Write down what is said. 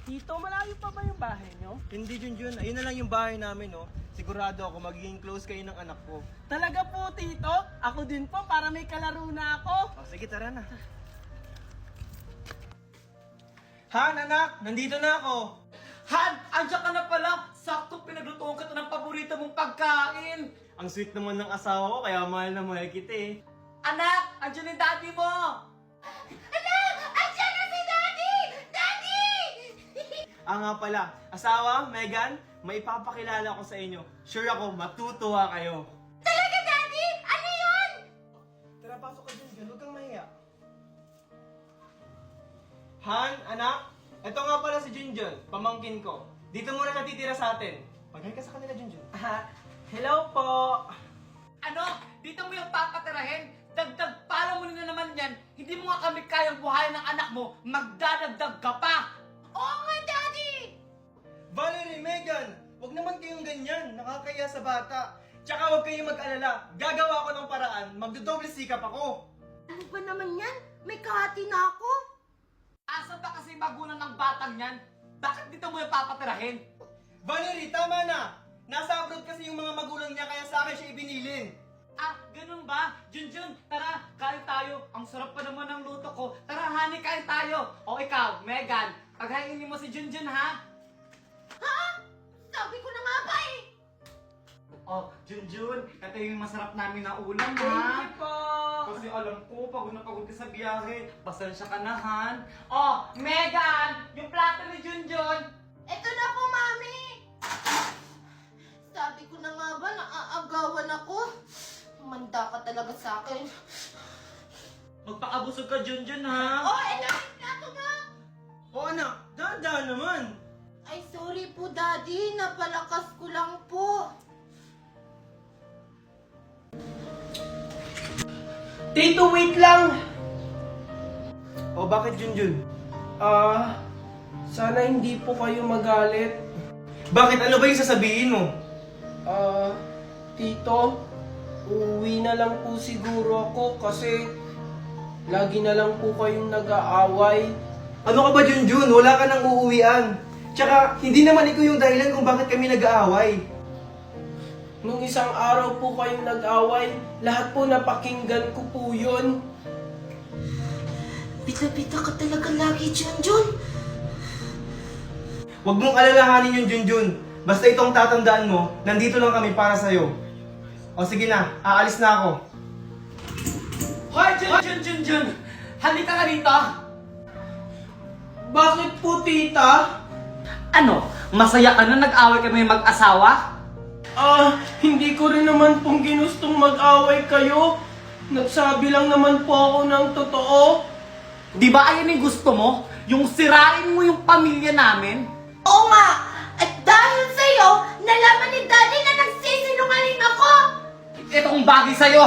Tito, malayo pa ba yung bahay nyo? Hindi, Junjun. Ayun na lang yung bahay namin, no? Sigurado ako magiging close kayo ng anak ko. Talaga po, Tito? Ako din po, para may kalaro na ako. O, sige, tara na. Han, anak! Nandito na ako! Han! Andiyan ka na pala! Sakto pinaglutuan ka ng paborito mong pagkain! Ang sweet naman ng asawa ko, kaya mahal na mahal kita eh. Anak! Andiyan yung daddy mo! Anak! Andiyan na si Daddy! Daddy! Nga pala, asawa, Megan, may ipapakilala ko sa inyo. Sure ako, matutuwa kayo. Talaga, Daddy? Ano yun? Tara, pasok ka, Junjun. Huwag kang mahiya. Han, anak, ito nga pala si Junjun, pamangkin ko. Dito muna natitira sa atin. Mag-hi ka sa kanila, Junjun. Hello po. Ano? Dito mo yung papatirahin? Dagdag pala mo na naman yan. Hindi mo nga kami kayang buhayin ng anak mo. Magdadagdag ka pa! Oo nga, Daddy! Valerie, Megan, huwag naman kayong ganyan. Nakakaya sa bata. Tsaka huwag kayong mag-alala. Gagawa ko ng paraan. Magdodoble sikap ako. Ano ba naman yan? May kahati na ako. Asa ba kasi magulang ng batang yan? Bakit dito mo yung papatirahin? Valerie, tama na. Nasa abroad kasi yung mga magulang niya kaya sa akin siya ibinilin. Ah, ganun ba? Junjun, tara, kain tayo. Ang sarap pa naman ng luto ko. Tara, honey, kain tayo. O ikaw, Megan, paghainin mo si Junjun, ha? Ha? Sabi ko na nga ba eh. Oh, Junjun, ito yung masarap namin na ulam, Thank ha? you po. Kasi alam ko, pagod na pagod ka sa biyahe. Pasensya ka na, Han. Oh, Megan, yung plato ni Junjun. Ito na po, Mami. Sabi ko na nga ba, naaagawan ako. Manda ka talaga sa akin. Magpakabusog ka, Junjun, ha? Oh, ito yung plato mo. O anak, dahan-dahan naman. Ay, sorry po, Daddy. Napalakas ko lang po. Tito, wait lang. O bakit, Junjun? Sana hindi po kayo magalit. Bakit? Ano ba yung sasabihin mo? Tito, uuwi na lang po siguro ako kasi lagi na lang po kayong nag-aaway. Ano ka ba, Junjun? Wala ka nang uuwian. Tsaka, hindi naman ikaw yung dahilan kung bakit kami nag-aaway. Nung isang araw po kayong nag-away, lahat po napakinggan ko po yun. Bita-bita ka talaga lagi, Junjun. Huwag mong alalahanin yung Junjun. Basta itong tatandaan mo, nandito lang kami para sa'yo. O sige na, aalis na ako. Hoy, Junjun! Halika ka rito! Bakit po, tita? Ano? Masaya ka na nag-away kami mag-asawa? Hindi ko rin naman pong ginustong mag-away kayo. Nagsabi lang naman po ako ng totoo. Di ba ayan yung gusto mo? Yung sirain mo yung pamilya namin? Oo nga. At dahil sa'yo, nalaman ni Daddy na nagsisinungaling ako. Itong bagay sa'yo!